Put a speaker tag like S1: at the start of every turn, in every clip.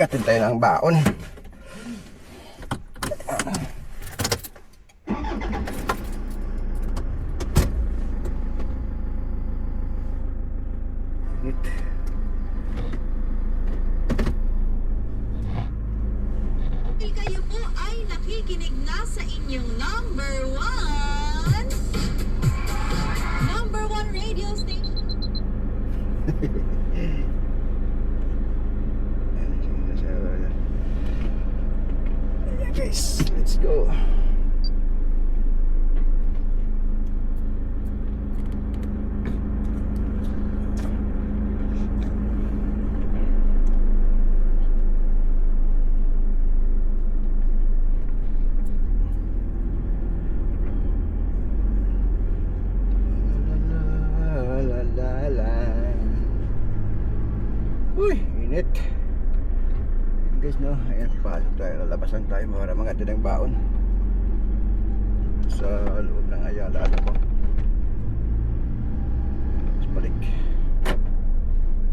S1: Bigatin tayo ng baon.
S2: Kayo po ay nakikinig na sa inyong number one radio station.
S1: Ayan guys, let's go. Uy, init. Guys, no, ayan, pasok tayo, lalabasan tayo para mga tinang baon sa loob ng Ayala, ano po. Tapos balik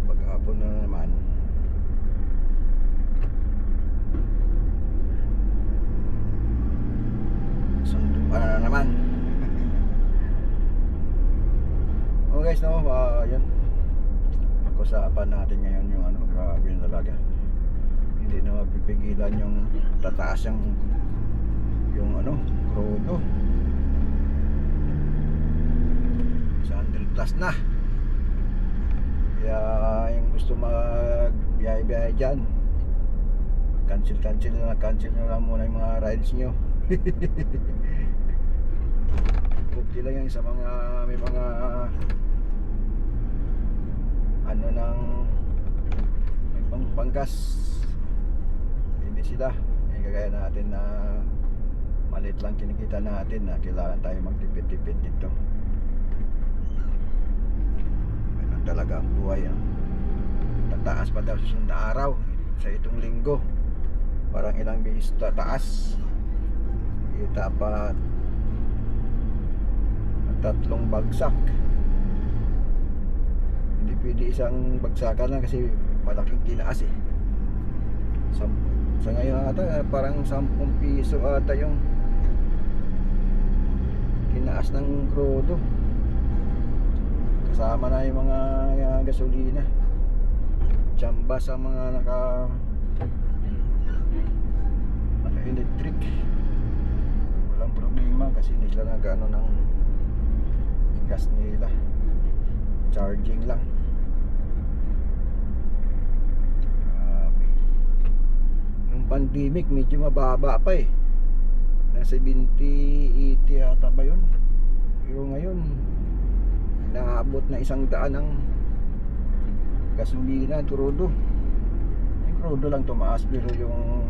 S1: paghapon na naman. Sundo pa na naman. Oh guys, no, yan, pag-usapan natin ngayon yung ano, grabe na talaga. Hindi na mapipigilan yung tataas yung ano, crudo. 100 plus na. Kaya yung gusto mag-biyahe-biyahe dyan, cancel na lang muna yung mga rides nyo. Okay lang yan sa mga may mga ano ng may panggas. Hindi sila kagaya natin na maliit lang kinikita natin na kailangan tayo magtipid-tipid dito. Ganun talaga ang buhay, no? Tataas pa daw sa susunod na araw sa itong linggo. Parang ilang beses tataas. Dapat 3 bagsak. Hindi pwede isang bagsakan lang kasi malaking tinaas eh. Sa ngayon ata parang 10 piso ata yung tinaas ng crudo. Kasama na yung mga gasolina. Tsamba sa mga naka-electric. Walang problema kasi hindi sila nag-ano ng gas nila. Charging lang. Pandemic medyo mababa pa eh, nasa 70-80 ata ba yun, pero ngayon naabot na 100 ang gasolina, crudo. Yung crudo lang tumaas pero yung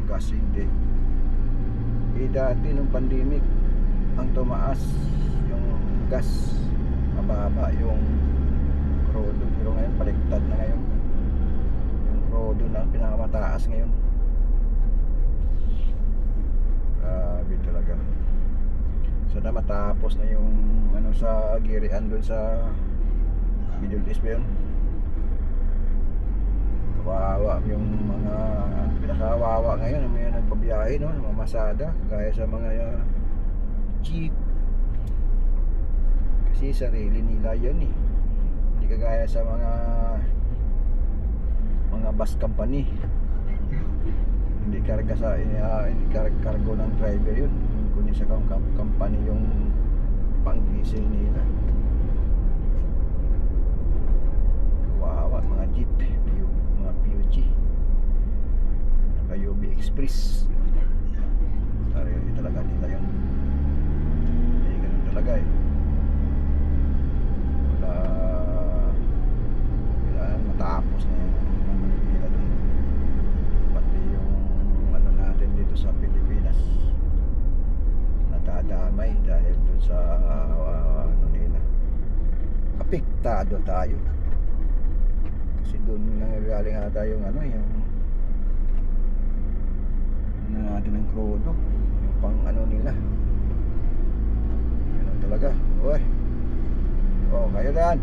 S1: gas hindi. Dati nung pandemic ang tumaas yung gas, mababa yung crudo, pero ngayon baliktad na ngayon. Crudo na pinakamataas ngayon. Grabe talaga. Sana matapos na yung ano sa girian doon sa Middle East ba yun? Kawawa yung mga pinakawawa ngayon ang mga nagpabiyahe, no? Mamasada gaya sa mga jeep. Kasi sarili nila yun eh. Hindi kagaya sa mga bus company. Hindi karga sa hindi cargo ng driver yun, kundi sa company yung pang diesel nila. Kawawa mga jeep, mga PUG, naka UB Express. Sarili talaga nila yun. Hindi ganun talaga eh. Kailangan matapos na yun. Sa Pilipinas natadamay dahil doon sa ano nila, apektado tayo kasi doon nangyagaling ata yung ano, yung natin ng crudo, yung pang ano nila. Ganun talaga. Uy, oh kayo daan.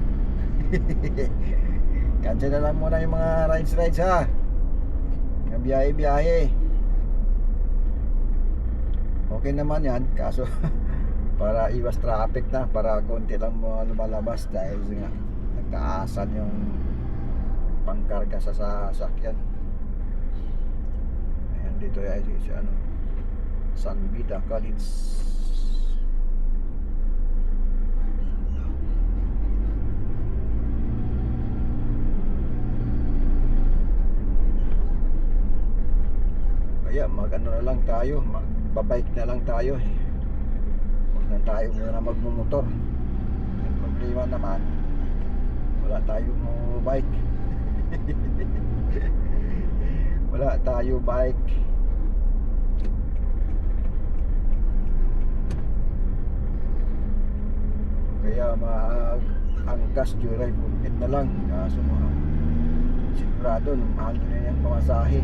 S1: cancel na lang muna yung mga rides ha. Mga biyahe. Okay naman yan, kaso para iwas traffic na, para konti lang mga lumalabas dahil nga nagtaasan yung pangkarga sa sasakyan. Ayan, dito ay si ano, San Beda College. Kaya mag-ano na lang tayo, magbabike na lang tayo. Huwag na tayo muna magmumotor. Ang problema naman, wala tayong bike. Wala tayo bike. Kaya mag-angkas joyride bukit na lang. Kaso sigurado mahal na yung pamasahe.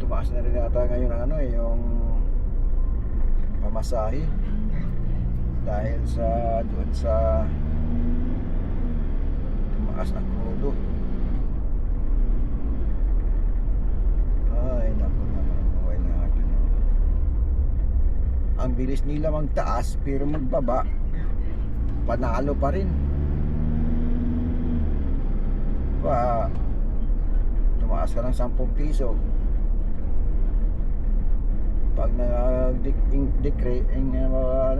S1: Tumaas na rin yata ngayon ang ano yung pamasahe dahil doon sa tumaas ang krudo. Ay naku naman ang buhay natin. Ang bilis nila magtaas pero magbaba panalo pa rin. Tumaas ka ng 10 piso. Pag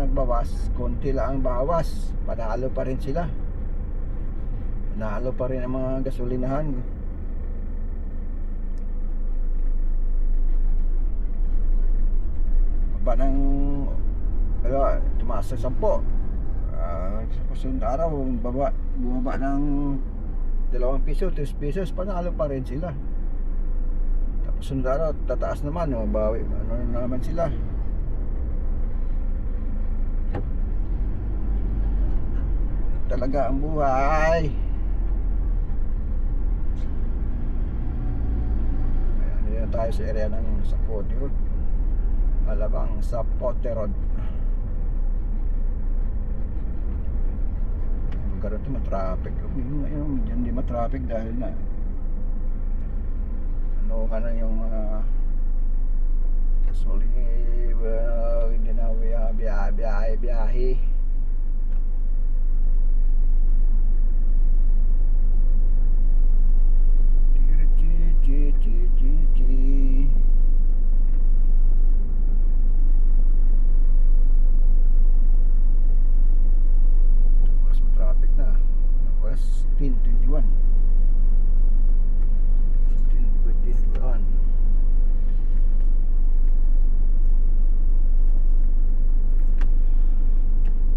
S1: nagbawas, konti lang ang bawas, panalo pa rin sila. Panalo pa rin ang mga gasolinahan. Baba ng tumaas sa 10. Sa susunod na araw bumaba ng 2 piso, 3 pesos, panalo pa rin sila. Tapos sunod araw tataas naman, bawi ano naman sila. Talaga ang buhay. Ayan tayo sa area ng Sapote Road, Alabang Sapote Road. Lugar ito matraffic. Ngayon dyan di matraffic dahil na ano ka na yung mga hindi na biyahe. Oras matraffic na. Oras 10:21.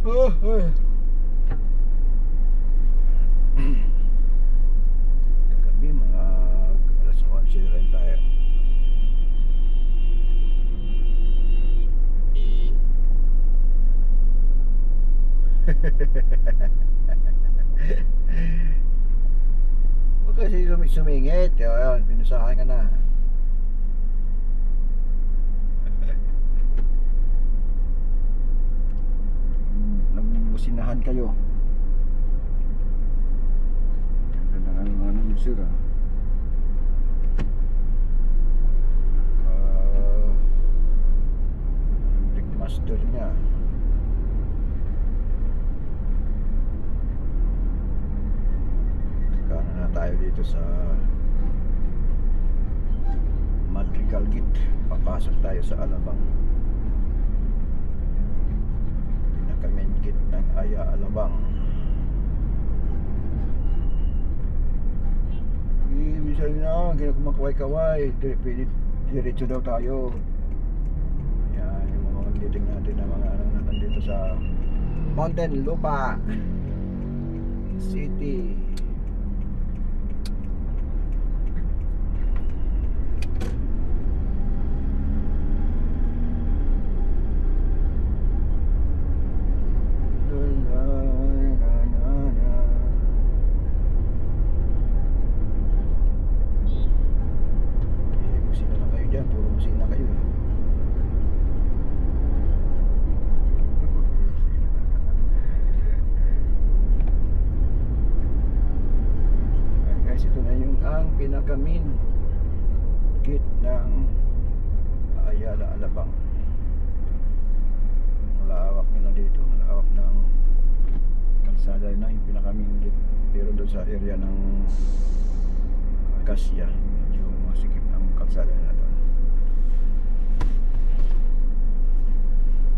S1: 10:21. Kagabi mga alas 11 rin tayo. Huwag kasi sumingit. Ayan, pinusahan ka na. Nagbubusinahan kayo. Ganda na nga ng musir Master niya. Kano na tayo dito sa Madrigal Gate. Papasok tayo sa Alabang. Pinaka-main gate ng Aya Alabang. Minsan na, kumakaway-kaway. Diretso daw tayo. Yan, yung mga titing natin na mga nandito sa Mountain Lupa City. Busina lang kayo dyan, puro busina kayo. ang pinaka-main gate ng Ayala Alabang. Ang lawak nila dito, ang lawak ng kalsada na yung pinaka-main gate. Pero doon sa area ng Acacia, medyo masikip ang kalsada na to.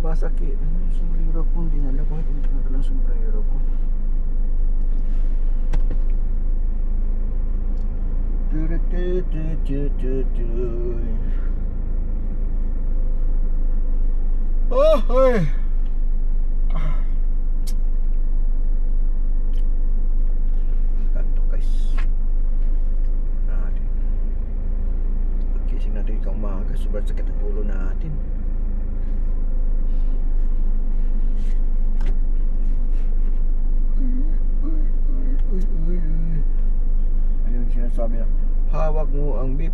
S1: Masakit. Ano yung sombrero ko? Hindi nala ko. Hindi ko natalang sombrero ko. Oh, hey. Kanto guys. Natin. Pagkising natin ikaw umaga, sobrang sakit ang ulo natin. Ayun sinasabi na, hawak mo ang beep.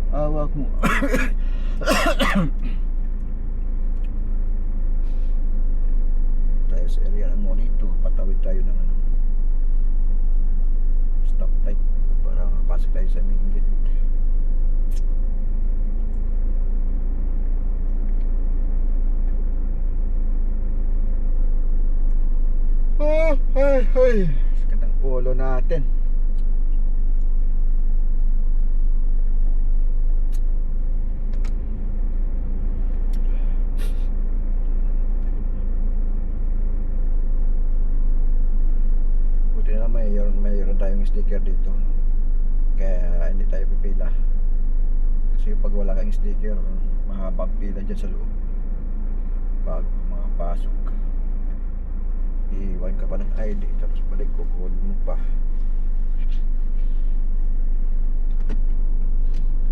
S1: Hawak mo. Tayo sa area ng Monito, patawid tayo ng ano, stoplight para makapasok tayo sa main gate. Oh, hey, hey. Sakit ang ulo natin. Buti na mayroon tayong sticker dito. Kaya hindi tayo pipila. Kasi pag wala kang sticker, mahabang pila dyan sa loob bago makapasok. Iiwan ka pa ng ID, tapos balik kukunin mo pa.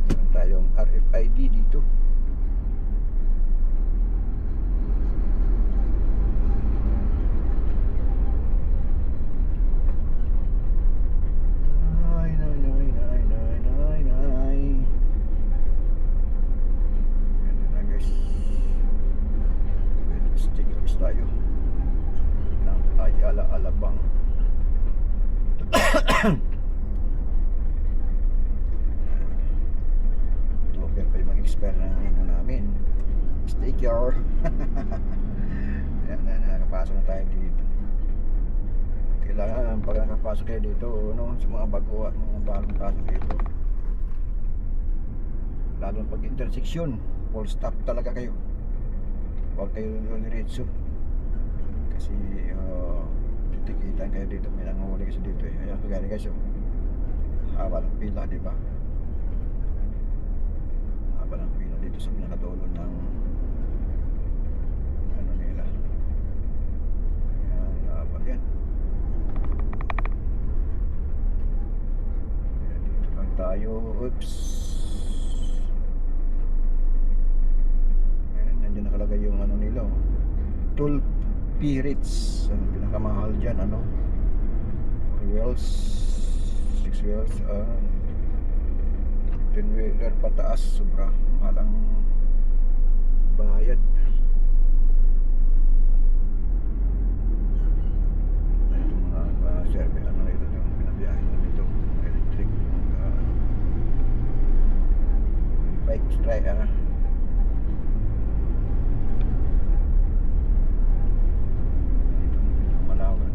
S1: Meron tayong RFID dito. Nay, nay, nay, nay, nay, nay, nay. Yan na guys. Stickers tayo ng Ayala Alabang. Open pa yung mag-expire ng ano namin, sticker. Ayan na, nakapasok na tayo dito. Kailangan pag nakapasok kayo dito, no, sa mga bago at mga bagong pasok dito, lalo pag intersection, full stop talaga kayo. Huwag kayo diretso. Kasi titikitan kayo dito, may nanguhuli kasi dito eh. Ayan, kagani guys, haba ng pila, di ba? Haba ng pila dito sa pinakatulo ng ano nila. Ayan, haba yan. Ayan, dito lang tayo. Oops. Ayan, nandiyan nakalagay yung ano nila, oh. Tool Pirates, ang pinakamahal dyan, ano, 4 wheels, 6 wheels, 10 wheeler pataas, sobra mahal ang bayad. Ito mga survey, ano ito yung pinabiyahe na dito, electric, bike strike,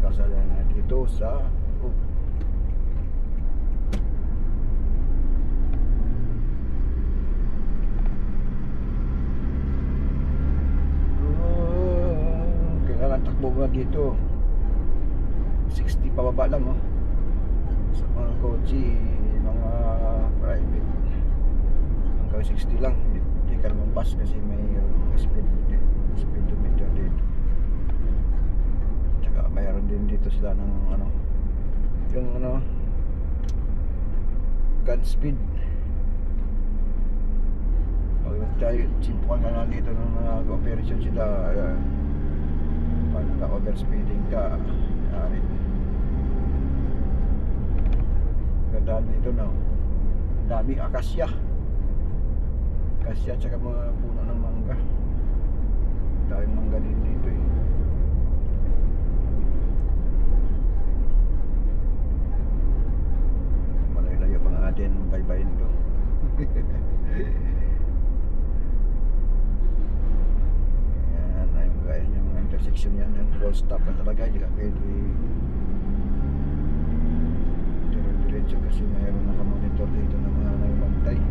S1: kalsada na dito sa kailangan takbo nga dito 60 pababa lang, oh, sa mga kotse, mga private hanggang 60 lang, hindi ka naman bus kasi may speedometer dito. Mayroon din dito sila ng ano, yung ano, gun speed. Pag tayo simpukan ka na dito ng mga operation sila, pag naka-overspeeding ka, yari. Gandaan dito, no, daming Acacia tsaka mga puno ng mangga. Daming mangga din dito eh. full stop na talaga, hindi ka pwede diretso kasi mayroon nakamonitor dito na mga nagbantay.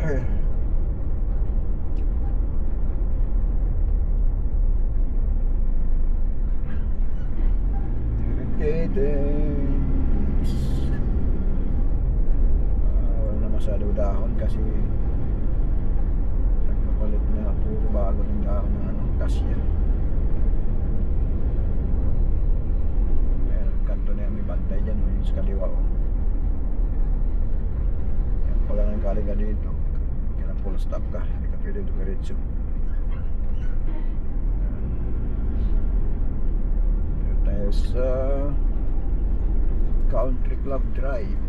S1: Ay. Wala na masyado dahon kasi nagpapalit na puro bago ng dahon ng anong kasya. Ayan, kanto na yan, may bantay dyan, yung sa kaliwa oh. Yan pala nang galing ka dito, kaya full stop ka, hindi ka pwede dumiretso. Tayo sa Country Club Drive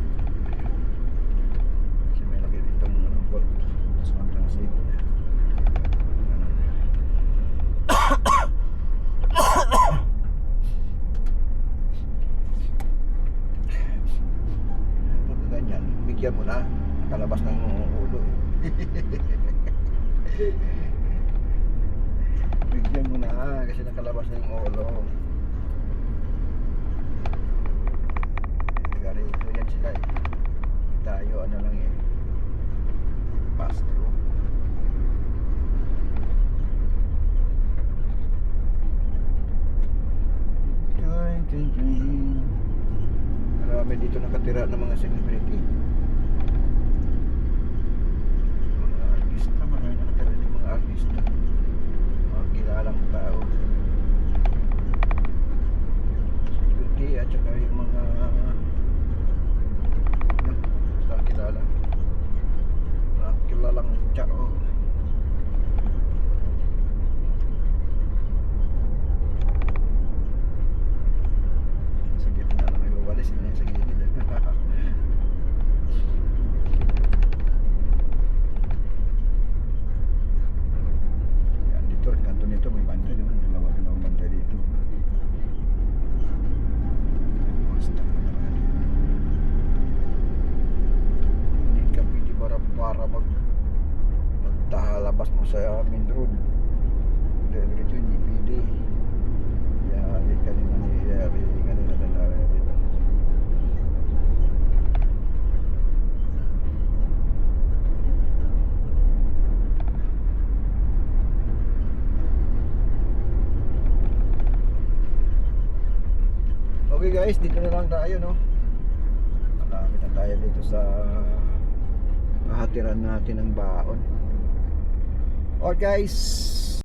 S1: kasi may laki dito mga gold sa Mountain City. Pag ganyan, bigyan mo na, nakalabas ng ulo bigyan mo na kasi nakalabas ng ulo. Ito yan sila eh. Tayo ano lang eh, pass through. Marami dito nakatira ng mga celebrity, mga artista, marami nakatira ng mga artista, mga kilalang tao, celebrity at saka yung mga kilalang tao. Sa gitna na may wawalis na sa gilid. Yan dito, kanto nito may bantay naman, dalawang bantay dito. Basta para magtahalabas mo sa main road diretso hindi pwede. Yari kanina dalawa dito. Okay guys, dito na lang tayo no. Malapit na tayo dito sa hatiran natin ng baon. Alright guys,